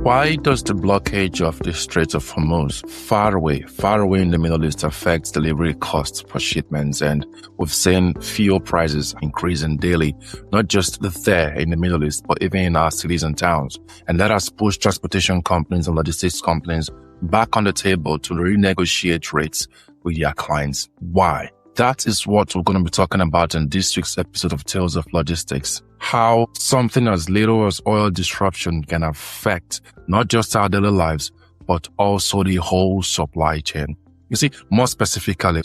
Why does the blockage of the Strait of Hormuz far away in the Middle East affect delivery costs for shipments? And we've seen fuel prices increasing daily, not just there in the Middle East, but even in our cities and towns. And that has pushed transportation companies and logistics companies back on the table to renegotiate rates with their clients. Why? That is what we're going to be talking about in this week's episode of Tales of Logistics. How something as little as oil disruption can affect not just our daily lives, but also the whole supply chain. You see, more specifically,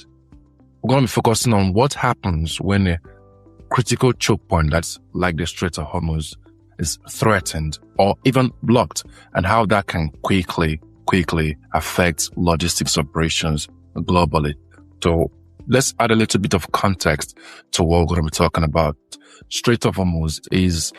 we're going to be focusing on what happens when a critical choke point, that's like the Strait of Hormuz, is threatened or even blocked, and how that can quickly affect logistics operations globally. So let's add a little bit of context to what we're going to be talking about. Strait of Hormuz is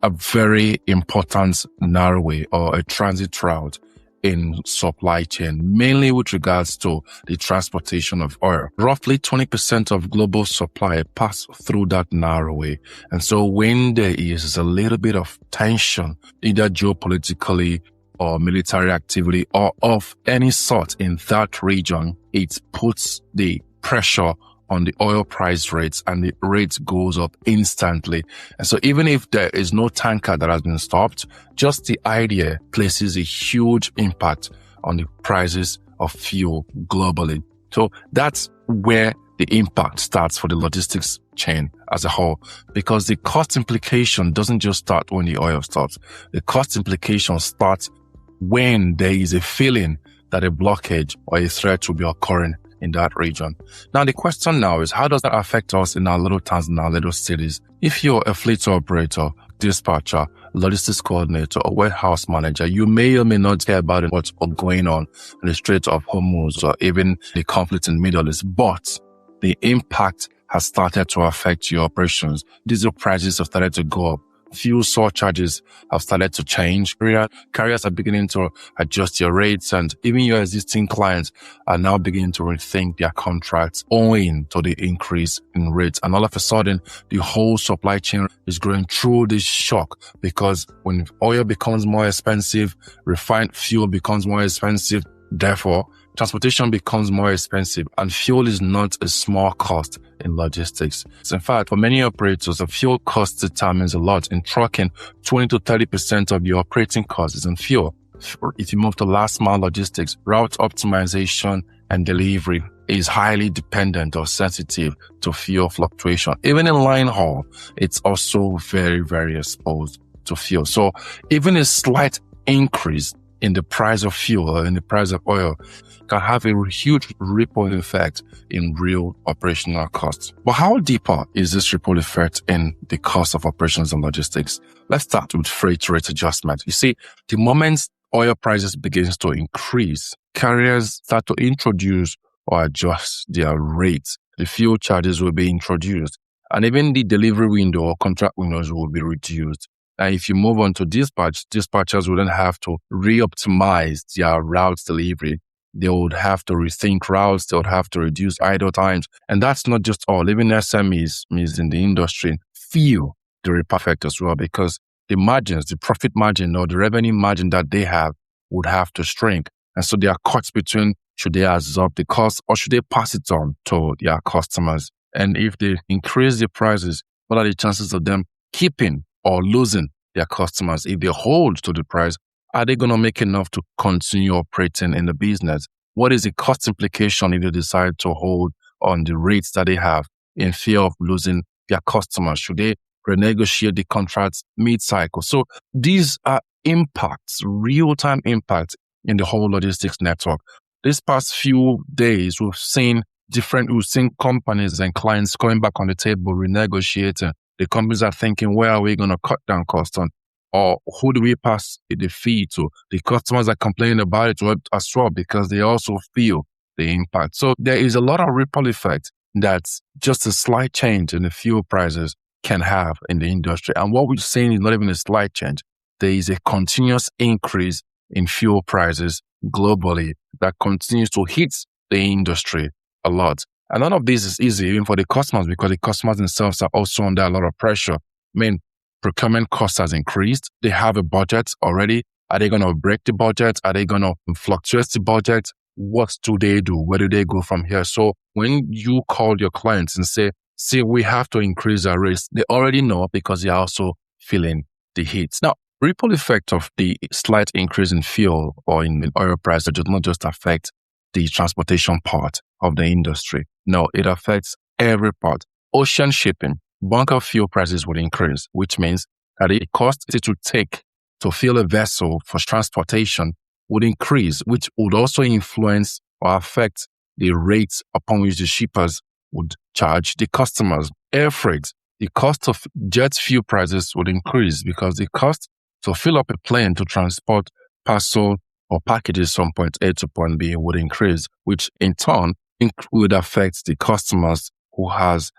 a very important narrowway or a transit route in supply chain, mainly with regards to the transportation of oil. Roughly 20% of global supply pass through that narrowway. And so when there is a little bit of tension, either geopolitically or military activity or of any sort in that region, it puts the pressure on the oil price rates, and the rate goes up instantly. And so even if there is no tanker that has been stopped, just the idea places a huge impact on the prices of fuel globally. So that's where the impact starts for the logistics chain as a whole, because the cost implication doesn't just start when the oil stops. The cost implication starts when there is a feeling that a blockage or a threat will be occurring in that region. Now, the question now is, how does that affect us in our little towns and our little cities? If you're a fleet operator, dispatcher, logistics coordinator, or warehouse manager, you may or may not care about what's going on in the Strait of Hormuz or even the conflict in the Middle East, but the impact has started to affect your operations. Diesel prices have started to go up. Fuel surcharges have started to change. Carriers are beginning to adjust your rates, and even your existing clients are now beginning to rethink their contracts owing to the increase in rates. And all of a sudden, the whole supply chain is going through this shock, because when oil becomes more expensive, refined fuel becomes more expensive. Therefore, transportation becomes more expensive, and fuel is not a small cost in logistics. In fact, for many operators, the fuel cost determines a lot. In trucking, 20 to 30% of your operating cost is in fuel. If you move to last mile logistics, route optimization and delivery is highly dependent or sensitive to fuel fluctuation. Even in line haul, it's also very exposed to fuel. So even a slight increase in the price of fuel or in the price of oil can have a huge ripple effect in real operational costs. But how deeper is this ripple effect in the cost of operations and logistics? Let's start with freight rate adjustment. You see, the moment oil prices begins to increase, carriers start to introduce or adjust their rates. The fuel charges will be introduced, and even the delivery window or contract windows will be reduced. And if you move on to dispatchers will then have to reoptimize their routes delivery. They would have to rethink routes. They would have to reduce idle times. And that's not just all. Even SMEs in the industry feel the ripple effect as well, because the margins, the profit margin or the revenue margin that they have would have to shrink. And so they are caught between, should they absorb the cost or should they pass it on to their customers? And if they increase the prices, what are the chances of them keeping or losing their customers? If they hold to the price, are they going to make enough to continue operating in the business? What is the cost implication if they decide to hold on the rates that they have in fear of losing their customers? Should they renegotiate the contracts mid-cycle? So these are impacts, real-time impacts in the whole logistics network. These past few days, we've seen companies and clients going back on the table, renegotiating. The companies are thinking, where are we going to cut down costs on? Or who do we pass the fee to? The customers are complaining about it as well, because they also feel the impact. So there is a lot of ripple effect that just a slight change in the fuel prices can have in the industry. And what we're seeing is not even a slight change. There is a continuous increase in fuel prices globally that continues to hit the industry a lot. And none of this is easy even for the customers, because the customers themselves are also under a lot of pressure. I mean, procurement costs has increased. They have a budget already Are they going to break the budget? Are they going to fluctuate the budget? What do they do? Where do they go from here? So when you call your clients and say, see, we have to increase our rates, they already know because they're also feeling the heat. Now, ripple effect of the slight increase in fuel or in oil price does not just affect the transportation part of the industry. No, it affects every part. Ocean shipping, bunker fuel prices will increase, which means that the cost it would take to fill a vessel for transportation would increase, which would also influence or affect the rates upon which the shippers would charge the customers. Air freight, the cost of jet fuel prices would increase because the cost to fill up a plane to transport parcel or packages from point A to point B would increase, which in turn would affect the customers who has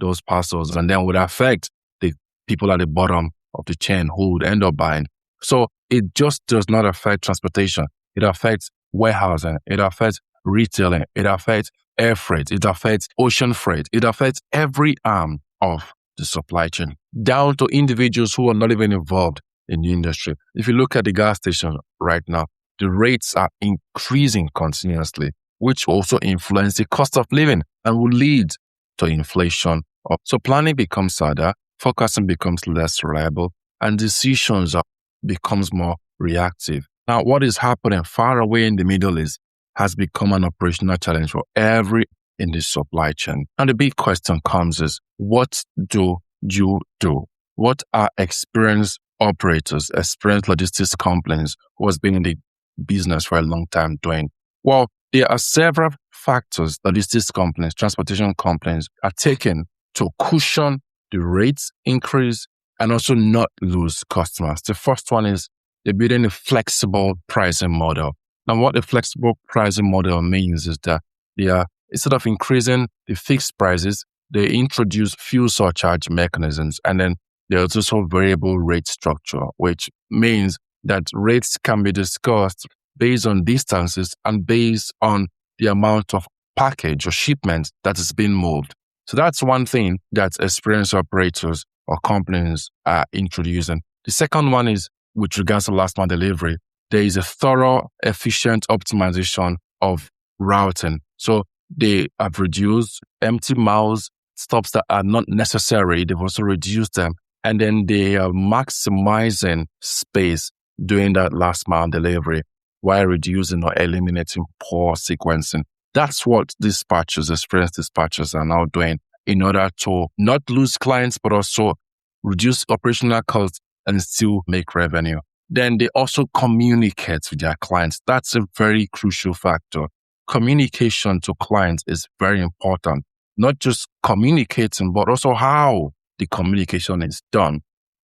those parcels and then would affect the people at the bottom of the chain who would end up buying. So it just does not affect transportation. It affects warehousing. It affects retailing. It affects air freight. It affects ocean freight. It affects every arm of the supply chain, down to individuals who are not even involved in the industry. If you look at the gas station right now, the rates are increasing continuously, which also influence the cost of living and will lead to inflation. So planning becomes harder, forecasting becomes less reliable, and decisions becomes more reactive. Now, what is happening far away in the Middle East has become an operational challenge for every in the supply chain. And the big question comes is, what do you do? What are experienced operators, experienced logistics companies who has been in the business for a long time doing? Well, there are several factors logistics companies, transportation companies are taking to cushion the rates increase and also not lose customers. The first one is they're building a flexible pricing model. Now, what the flexible pricing model means is that they are, instead of increasing the fixed prices, they introduce fuel surcharge mechanisms, and then there's also variable rate structure, which means that rates can be discussed based on distances and based on the amount of package or shipment that is being moved. So that's one thing that experienced operators or companies are introducing. The second one is with regards to last mile delivery. There is a thorough, efficient optimization of routing. So they have reduced empty miles, stops that are not necessary. They've also reduced them. And then they are maximizing space during that last mile delivery while reducing or eliminating poor sequencing. That's what experienced dispatchers are now doing in order to not lose clients, but also reduce operational costs and still make revenue. Then they also communicate with their clients. That's a very crucial factor. Communication to clients is very important. Not just communicating, but also how the communication is done.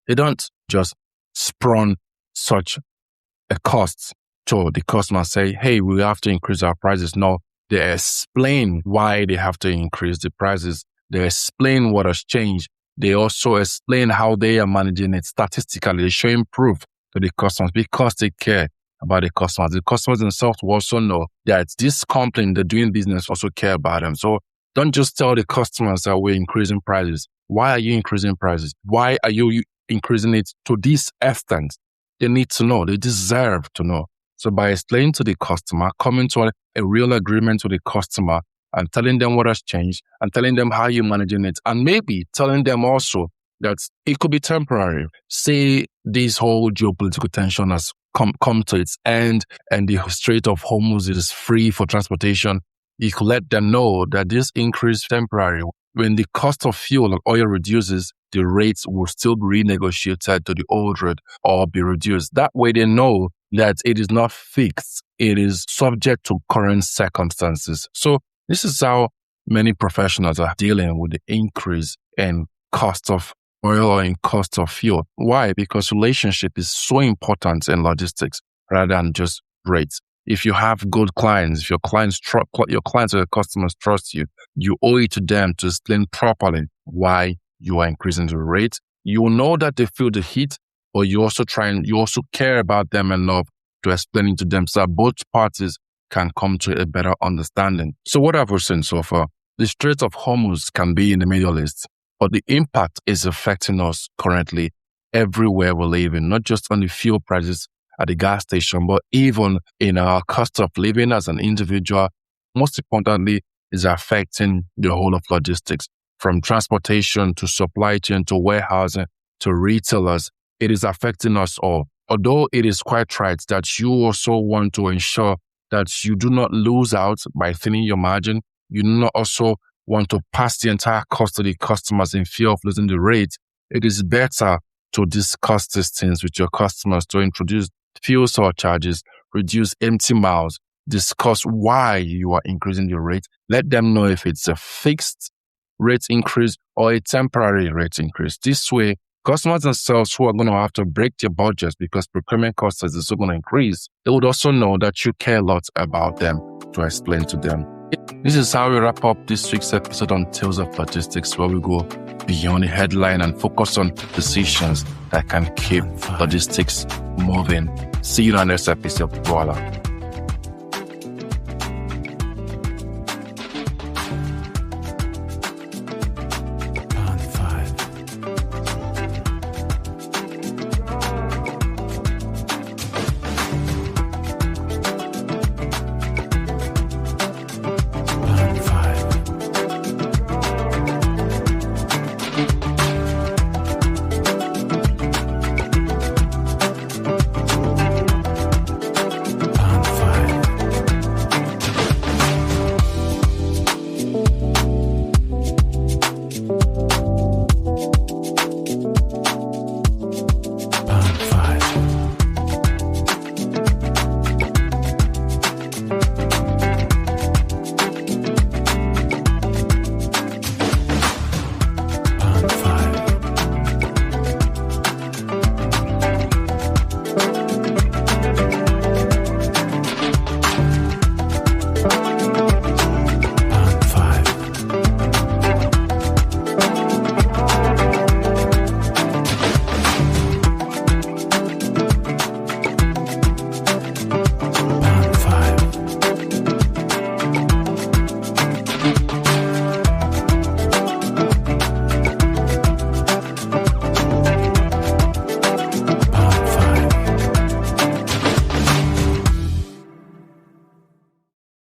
They don't just sprung such a cost to the customer, say, hey, we have to increase our prices. No, they explain why they have to increase the prices. They explain what has changed. They also explain how they are managing it statistically. They show proof to the customers because they care about the customers. The customers themselves will also know that this company, they're doing business, also care about them. So don't just tell the customers that we're increasing prices. Why are you increasing prices? Why are you increasing it to this extent? They need to know. They deserve to know. So by explaining to the customer, coming to a real agreement with the customer and telling them what has changed and telling them how you're managing it, and maybe telling them also that it could be temporary. Say this whole geopolitical tension has come to its end and the Strait of Hormuz is free for transportation. You could let them know that this increase is temporary. When the cost of fuel and oil reduces, the rates will still be renegotiated to the old rate or be reduced. That way they know that it is not fixed. It is subject to current circumstances. So this is how many professionals are dealing with the increase in cost of oil or in cost of fuel. Why? Because relationship is so important in logistics rather than just rates. If you have good clients, if your clients or your customers trust you, you owe it to them to explain properly why you are increasing the rate. You will know that they feel the heat, but you also care about them enough to explain it to them so that both parties can come to a better understanding. So what have we seen so far? The Strait of Hormuz can be in the Middle East, but the impact is affecting us currently everywhere we live in, not just on the fuel prices at the gas station, but even in our cost of living as an individual. Most importantly, is affecting the whole of logistics, from transportation to supply chain to warehousing to retailers. It is affecting us all. Although it is quite right that you also want to ensure that you do not lose out by thinning your margin, you do not also want to pass the entire cost to the customers in fear of losing the rate. It is better to discuss these things with your customers, to introduce fuel surcharges, reduce empty miles, discuss why you are increasing your rate. Let them know if it's a fixed rate increase or a temporary rate increase. This way, customers themselves who are going to have to break their budgets because procurement costs is also going to increase, they would also know that you care a lot about them to explain to them. This is how we wrap up this week's episode on Tales of Logistics, where we go beyond the headline and focus on decisions that can keep logistics moving. See you on the next episode. Voila.